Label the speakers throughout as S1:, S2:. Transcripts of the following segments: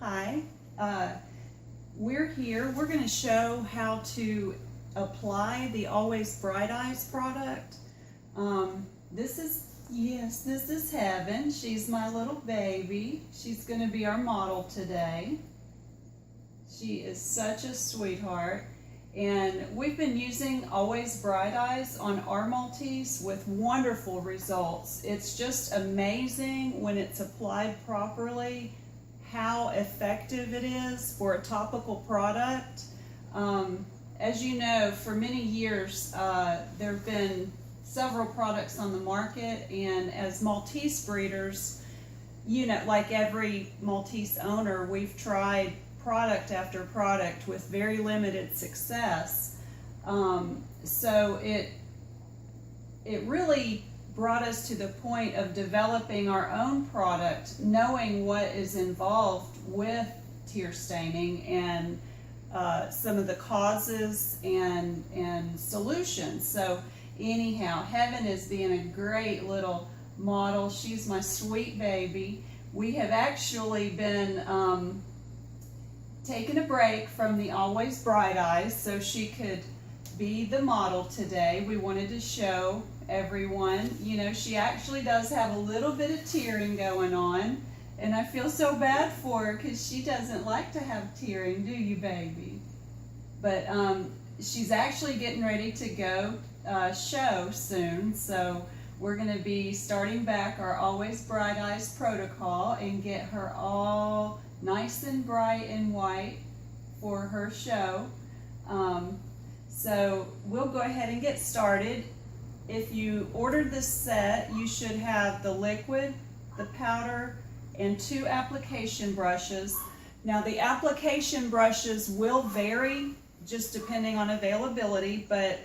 S1: Hi, we're here. We're going to show how to apply the Always Bright Eyes product. This is Heaven. She's my little baby. She's going to be our model today. She is such a sweetheart. And we've been using Always Bright Eyes on our Maltese with wonderful results. It's just amazing when it's applied properly how effective it is for a topical product. As you know, for many years there have been several products on the market, and as Maltese breeders, you know, like every Maltese owner, we've tried product after product with very limited success. So it really brought us to the point of developing our own product, knowing what is involved with tear staining and some of the causes and solutions. So anyhow, Heaven is being a great little model. She's my sweet baby. We have actually been taking a break from the Always Bright Eyes so she could be the model today. We wanted to show everyone, you know, she actually does have a little bit of tearing going on, and I feel so bad for her because she doesn't like to have tearing, do you, baby? But she's actually getting ready to go show soon, so we're going to be starting back our Always Bright Eyes protocol and get her all nice and bright and white for her show. So we'll go ahead and get started. If you ordered this set, you should have the liquid, the powder, and 2 application brushes. Now the application brushes will vary just depending on availability, but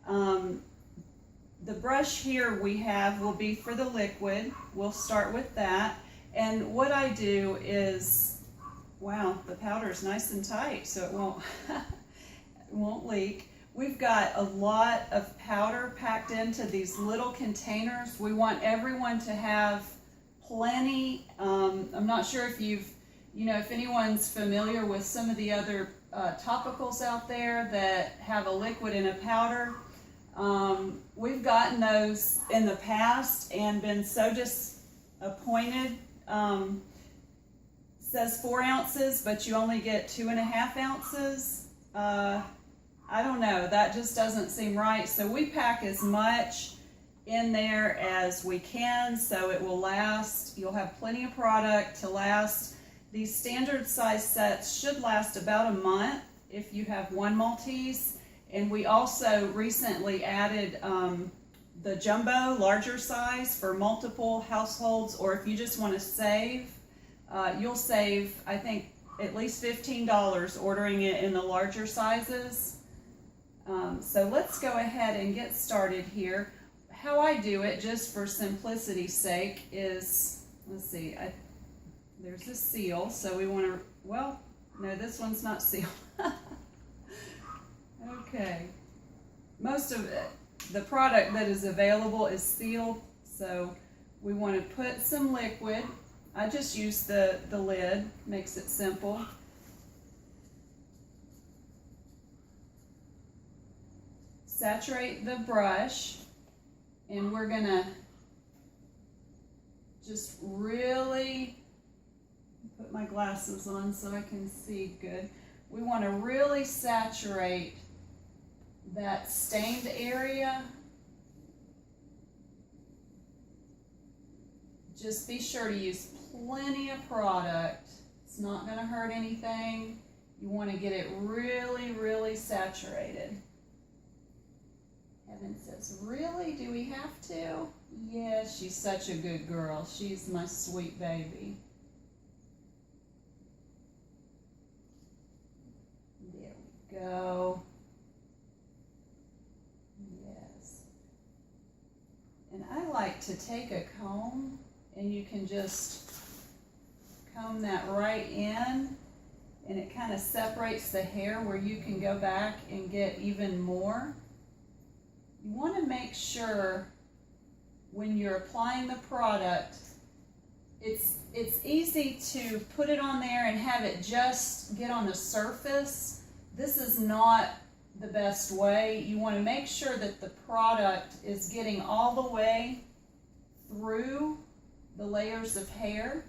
S1: the brush here we have will be for the liquid. We'll start with that. And what I do is, wow, the powder is nice and tight, so it won't, it won't leak. We've got a lot of powder packed into these little containers. We want everyone to have plenty. I'm not sure if if anyone's familiar with some of the other topicals out there that have a liquid and a powder. We've gotten those in the past and been so disappointed. Says 4 ounces, but you only get 2.5 ounces. I don't know, that just doesn't seem right. So we pack as much in there as we can so it will last. You'll have plenty of product to last. These standard size sets should last about a month if you have one Maltese. And we also recently added the jumbo, larger size for multiple households, or if you just want to save, you'll save, I think, at least $15 ordering it in the larger sizes. So let's go ahead and get started here. How I do it, just for simplicity's sake, is, let's see, there's a seal, so we want to, well, no, this one's not sealed. Okay, most of it, the product that is available is sealed, so we want to put some liquid. I just use the lid, makes it simple. Saturate the brush, and we're gonna just really put my glasses on so I can see good. We want to really saturate that stained area. Just be sure to use plenty of product. It's not going to hurt anything. You want to get it really, really saturated. Heaven says, really? Do we have to? Yes, she's such a good girl. She's my sweet baby. There we go. Yes. And I like to take a comb, and you can just comb that right in, and it kind of separates the hair where you can go back and get even more. You want to make sure when you're applying the product it's easy to put it on there and have it just get on the surface. This is not the best way. You want to make sure that the product is getting all the way through the layers of hair.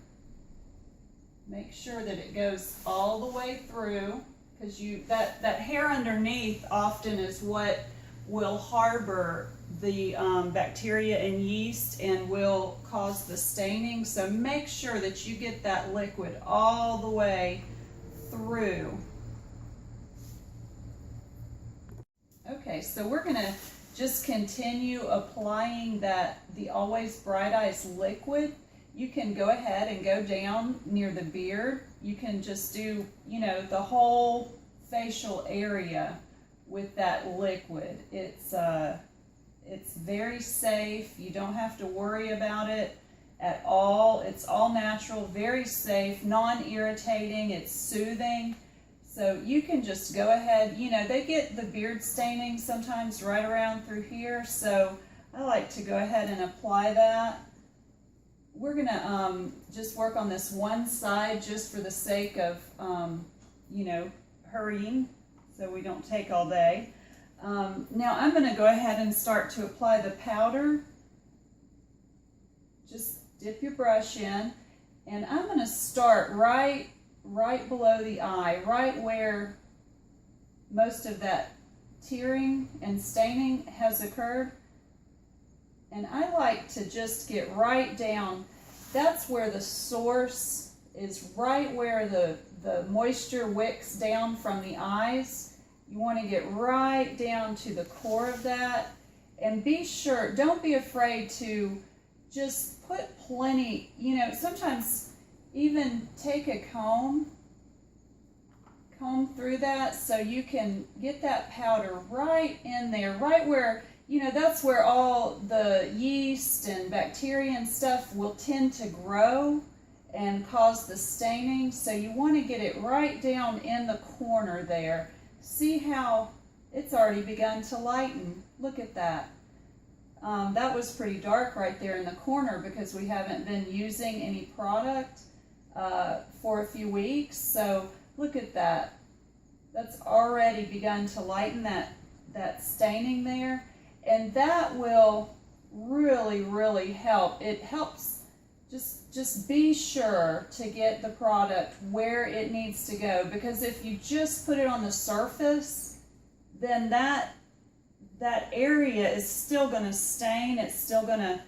S1: Make sure that it goes all the way through, because that hair underneath often is what will harbor the bacteria and yeast and will cause the staining. So make sure that you get that liquid all the way through. Okay, so we're gonna just continue applying the Always Bright Eyes liquid. You can go ahead and go down near the beard. You can just do, you know, the whole facial area with that liquid. It's very safe. You don't have to worry about it at all. It's all natural, very safe, non-irritating, it's soothing. So you can just go ahead, you know, they get the beard staining sometimes right around through here, so I like to go ahead and apply that. We're gonna just work on this one side just for the sake of, you know, hurrying so we don't take all day. Now I'm gonna go ahead and start to apply the powder. Just dip your brush in, and I'm gonna start right below the eye, right where most of that tearing and staining has occurred. And I like to just get right down. That's where the source is, right where the moisture wicks down from the eyes. You want to get right down to the core of that. And be sure, don't be afraid to just put plenty, you know, sometimes even take a comb through that so you can get that powder right in there, right where, you know, that's where all the yeast and bacteria and stuff will tend to grow and cause the staining. So you want to get it right down in the corner there. See how it's already begun to lighten. Look at that. That was pretty dark right there in the corner because we haven't been using any product for a few weeks. So look at that. That's already begun to lighten that staining there. And that will really, really help. It helps, just be sure to get the product where it needs to go, because if you just put it on the surface, then that area is still going to stain. It's still going to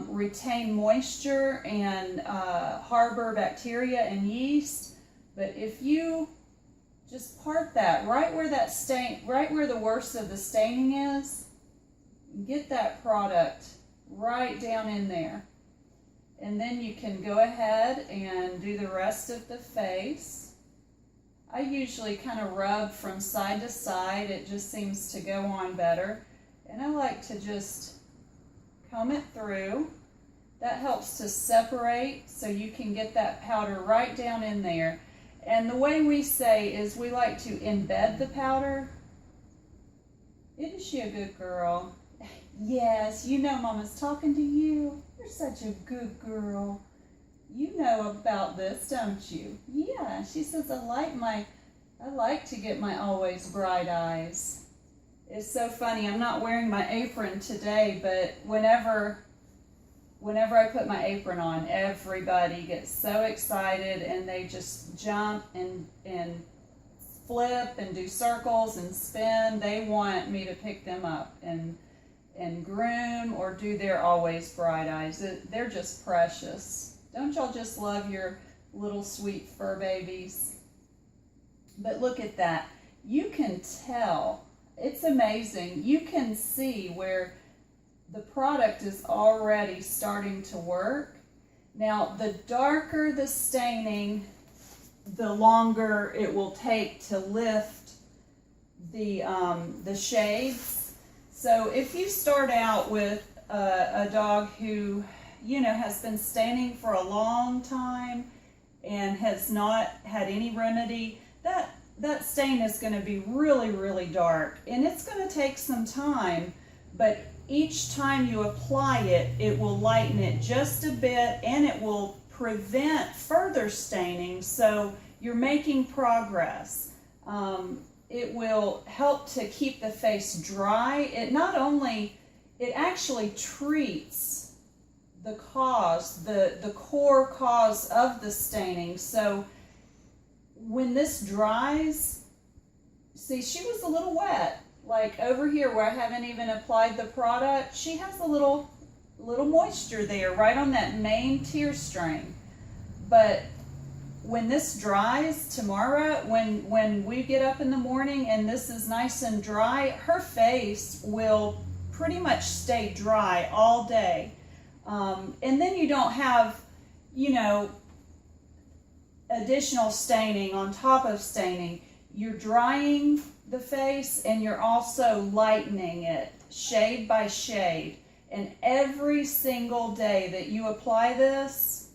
S1: retain moisture and harbor bacteria and yeast. But if you just part that right where that stain, right where the worst of the staining is, get that product right down in there. And then you can go ahead and do the rest of the face. I usually kind of rub from side to side. It just seems to go on better. And I like to just comb it through. That helps to separate so you can get that powder right down in there. And the way we say is we like to embed the powder. Isn't she a good girl? Yes, you know Mama's talking to you. You're such a good girl. You know about this, don't you? Yeah, she says I like to get my Always Bright Eyes. It's so funny. I'm not wearing my apron today, but whenever I put my apron on, everybody gets so excited and they just jump and flip and do circles and spin. They want me to pick them up and groom or do their Always Bright Eyes. They're just precious. Don't y'all just love your little sweet fur babies? But look at that. You can tell. It's amazing. You can see where the product is already starting to work. Now, the darker the staining, the longer it will take to lift the shades. So if you start out with a dog who, you know, has been staining for a long time and has not had any remedy, that stain is going to be really, really dark. And it's going to take some time, but each time you apply it, it will lighten it just a bit and it will prevent further staining, so you're making progress. It will help to keep the face dry. It actually treats the cause, the core cause of the staining. So when this dries, see, she was a little wet. Like over here where I haven't even applied the product, she has a little moisture there right on that main tear stain. But when this dries tomorrow, when we get up in the morning and this is nice and dry, her face will pretty much stay dry all day. And then you don't have, you know, additional staining on top of staining. You're drying the face and you're also lightening it shade by shade. And every single day that you apply this,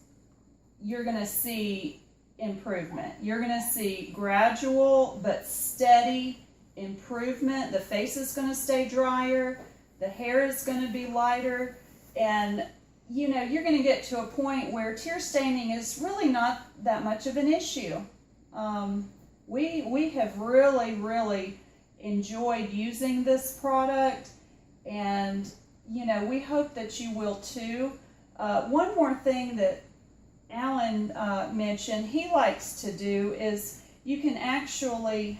S1: you're going to see improvement. You're going to see gradual but steady improvement. The face is going to stay drier. The hair is going to be lighter. And, you know, you're going to get to a point where tear staining is really not that much of an issue. We have really enjoyed using this product, and you know, we hope that you will too. One more thing that Alan mentioned he likes to do is you can actually,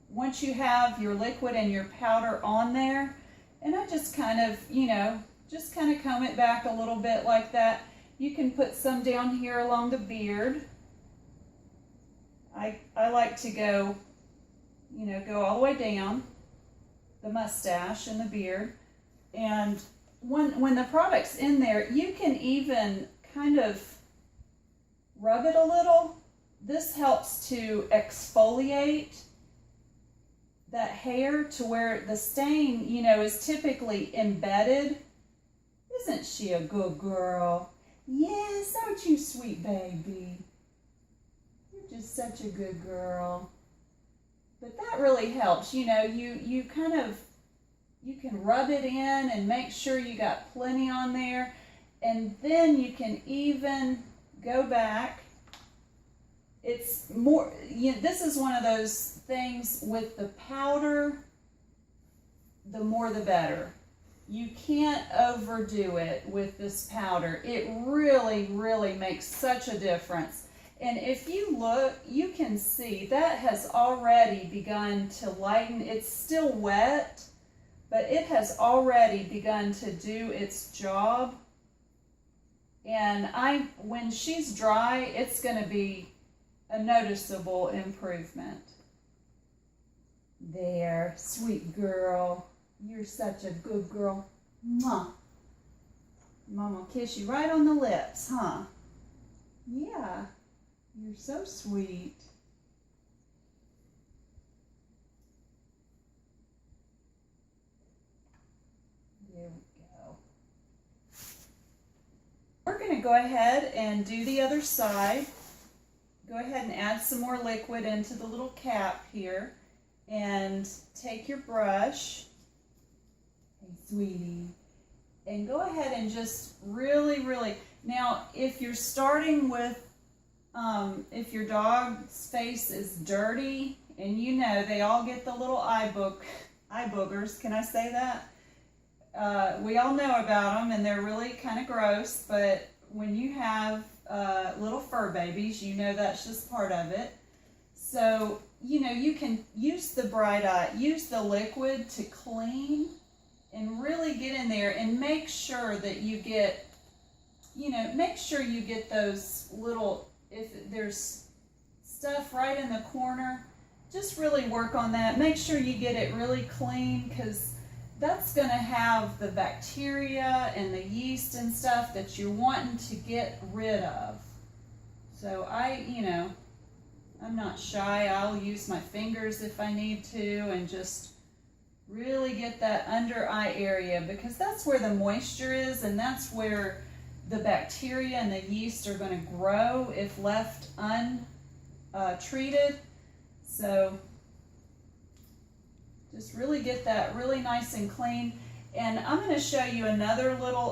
S1: once you have your liquid and your powder on there, and I just kind of, you know, just kind of comb it back a little bit like that. You can put some down here along the beard. I like to go, you know, go all the way down the mustache and the beard. And when the product's in there, you can even kind of rub it a little. This helps to exfoliate that hair to where the stain, you know, is typically embedded. Isn't she a good girl? Yes, aren't you, sweet baby? You're just such a good girl. But that really helps. You know, you can rub it in and make sure you got plenty on there. And then you can even go back. It's more, you know, this is one of those things with the powder, the more the better. You can't overdo it with this powder. It really makes such a difference. And if you look, you can see that has already begun to lighten. It's still wet, but it has already begun to do its job. And when she's dry, it's going to be a noticeable improvement. There, sweet girl. You're such a good girl. Mwah. Mama will kiss you right on the lips, huh? Yeah. You're so sweet. There we go. We're going to go ahead and do the other side. Go ahead and add some more liquid into the little cap here. And take your brush, hey sweetie, and go ahead and just really, now if you're starting with, if your dog's face is dirty, and you know they all get the little eye boogers, can I say that? We all know about them and they're really kind of gross, but when you have little fur babies, you know that's just part of it. So, you know, you can use the Bright Eye, use the liquid to clean and really get in there and make sure that you get, you know, make sure you get those little, if there's stuff right in the corner, just really work on that. Make sure you get it really clean, because that's going to have the bacteria and the yeast and stuff that you're wanting to get rid of. So you know, I'm not shy. I'll use my fingers if I need to and just really get that under eye area, because that's where the moisture is and that's where the bacteria and the yeast are going to grow if left untreated. So just really get that really nice and clean. And I'm going to show you another little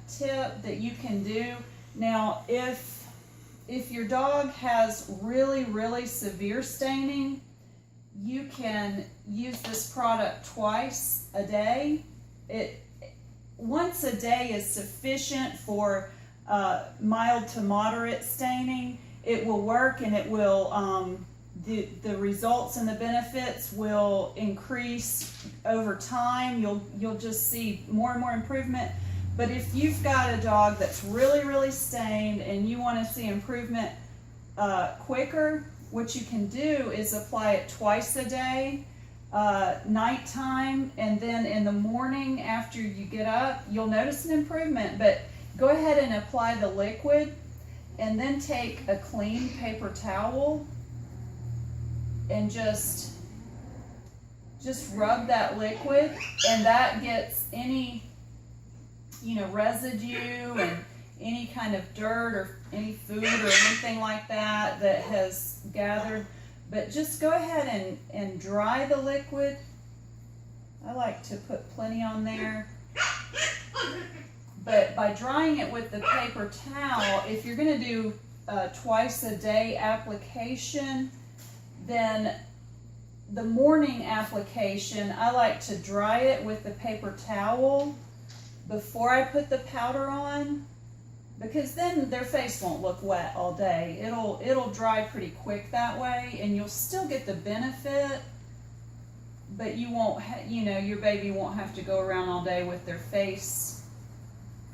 S1: tip that you can do. Now, if if your dog has really, really severe staining, you can use this product twice a day. Once a day is sufficient for mild to moderate staining. It will work, and it will, the results and the benefits will increase over time. You'll just see more and more improvement. But if you've got a dog that's really, really stained and you want to see improvement quicker, what you can do is apply it twice a day, nighttime, and then in the morning after you get up, you'll notice an improvement. But go ahead and apply the liquid, and then take a clean paper towel and just rub that liquid, and that gets any, residue and any kind of dirt or any food or anything like that that has gathered. But just go ahead and dry the liquid. I like to put plenty on there. But by drying it with the paper towel, if you're going to do twice a day application, then the morning application, I like to dry it with the paper towel before I put the powder on, because then their face won't look wet all day. It'll dry pretty quick that way, and you'll still get the benefit, but you won't, your baby won't have to go around all day with their face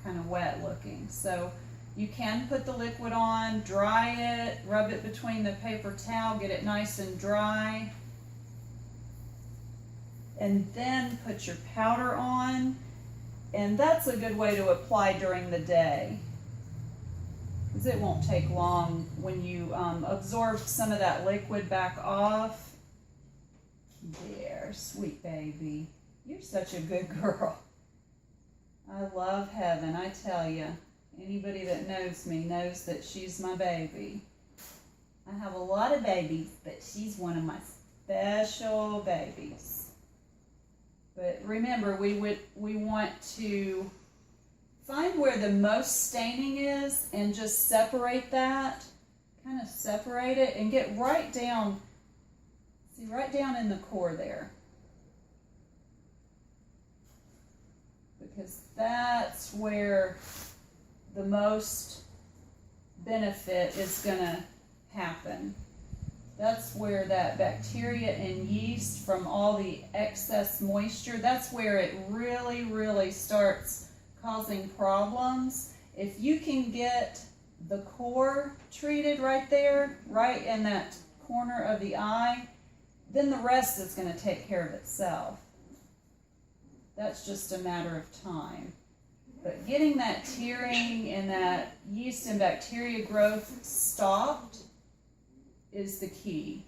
S1: kind of wet looking. So you can put the liquid on, dry it, rub it between the paper towel, get it nice and dry, and then put your powder on. And that's a good way to apply during the day, because it won't take long when you absorb some of that liquid back off. There, sweet baby. You're such a good girl. I love Heaven, I tell you. Anybody that knows me knows that she's my baby. I have a lot of babies, but she's one of my special babies. But remember, we want to find where the most staining is and just separate that, kind of separate it, and get right down, see, right down in the core there. Because that's where the most benefit is going to happen. That's where that bacteria and yeast from all the excess moisture, that's where it really, really starts causing problems. If you can get the core treated right there, right in that corner of the eye, then the rest is going to take care of itself. That's just a matter of time. But getting that tearing and that yeast and bacteria growth stopped is the key.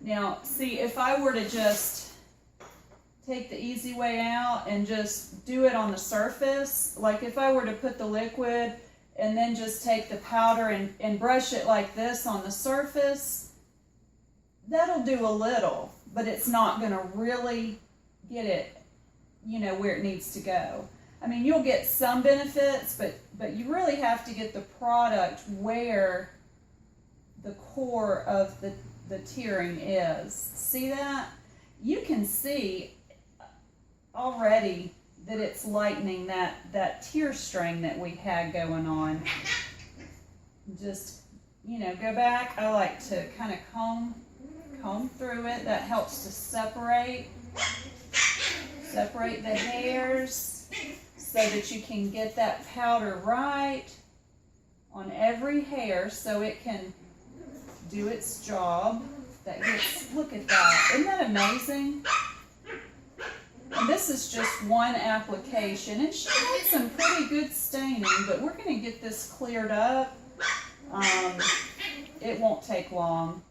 S1: Now, see, if I were to just take the easy way out and just do it on the surface, like if I were to put the liquid and then just take the powder and brush it like this on the surface, that'll do a little, but it's not going to really get it, where it needs to go. I mean, you'll get some benefits, but you really have to get the product where the core of the tearing is. See that? You can see already that it's lightening that tear stain that we had going on. Just, go back. I like to kind of comb through it. That helps to separate the hairs so that you can get that powder right on every hair so it can do its job. Look at that. Isn't that amazing? And this is just one application, and she had some pretty good staining, but we're going to get this cleared up. It won't take long.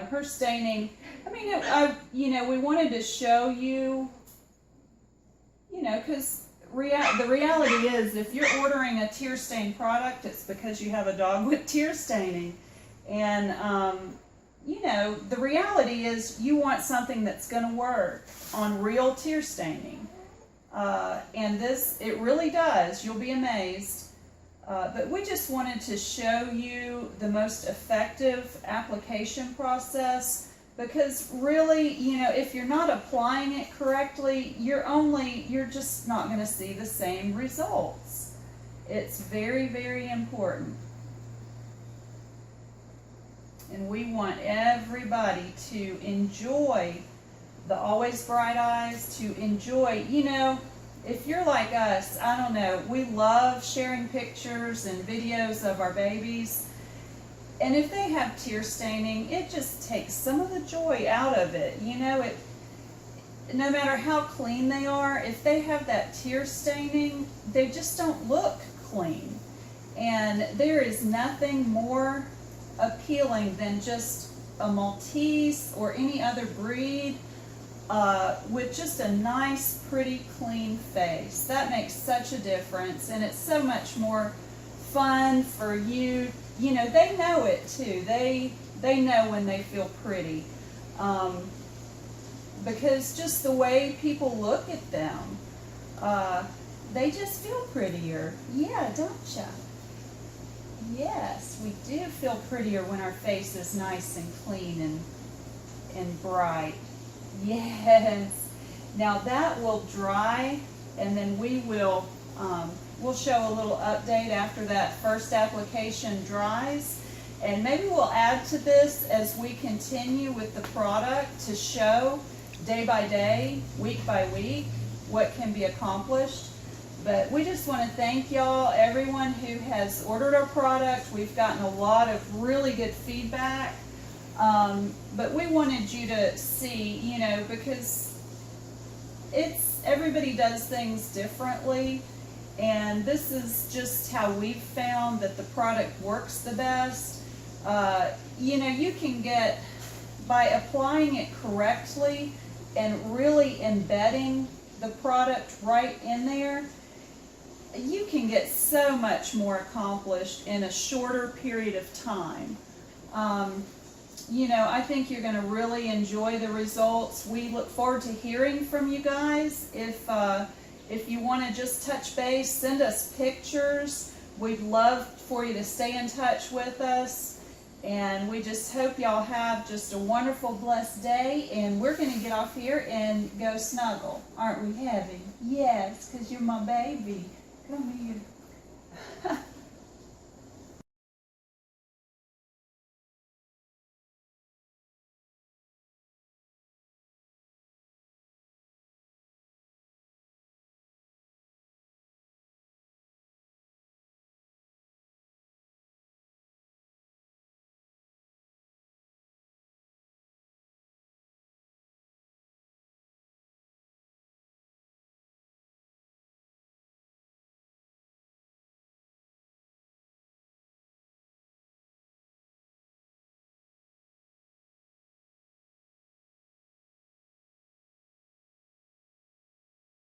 S1: Her staining, I mean, we wanted to show you, because the reality is, if you're ordering a tear stain product, it's because you have a dog with tear staining. And, the reality is you want something that's going to work on real tear staining. And this, it really does. You'll be amazed. But we just wanted to show you the most effective application process, because really, you know, if you're not applying it correctly, you're just not going to see the same results. It's very, very important. And we want everybody to enjoy the Always Bright Eyes, to enjoy, you know, if you're like us, I don't know, we love sharing pictures and videos of our babies. And if they have tear staining, it just takes some of the joy out of it. You know, no matter how clean they are, if they have that tear staining, they just don't look clean. And there is nothing more appealing than just a Maltese or any other breed with just a nice, pretty, clean face. That makes such a difference, and it's so much more fun for you. You know, they know it too. They know when they feel pretty, because just the way people look at them, they just feel prettier. Yeah, don't ya? Yes, we do feel prettier when our face is nice and clean and bright. Yes. Now that will dry, and then we will we'll show a little update after that first application dries, and maybe we'll add to this as we continue with the product to show day by day, week by week, what can be accomplished. But we just want to thank y'all, everyone who has ordered our product. We've gotten a lot of really good feedback. But we wanted you to see, you know, because everybody does things differently, and this is just how we've found that the product works the best. You know, you can get, by applying it correctly and really embedding the product right in there, you can get so much more accomplished in a shorter period of time. You know, I think you're going to really enjoy the results. We look forward to hearing from you guys. If you want to just touch base, send us pictures. We'd love for you to stay in touch with us. And we just hope y'all have just a wonderful, blessed day. And we're going to get off here and go snuggle. Aren't we, Heavy? Yes, because you're my baby. Come here.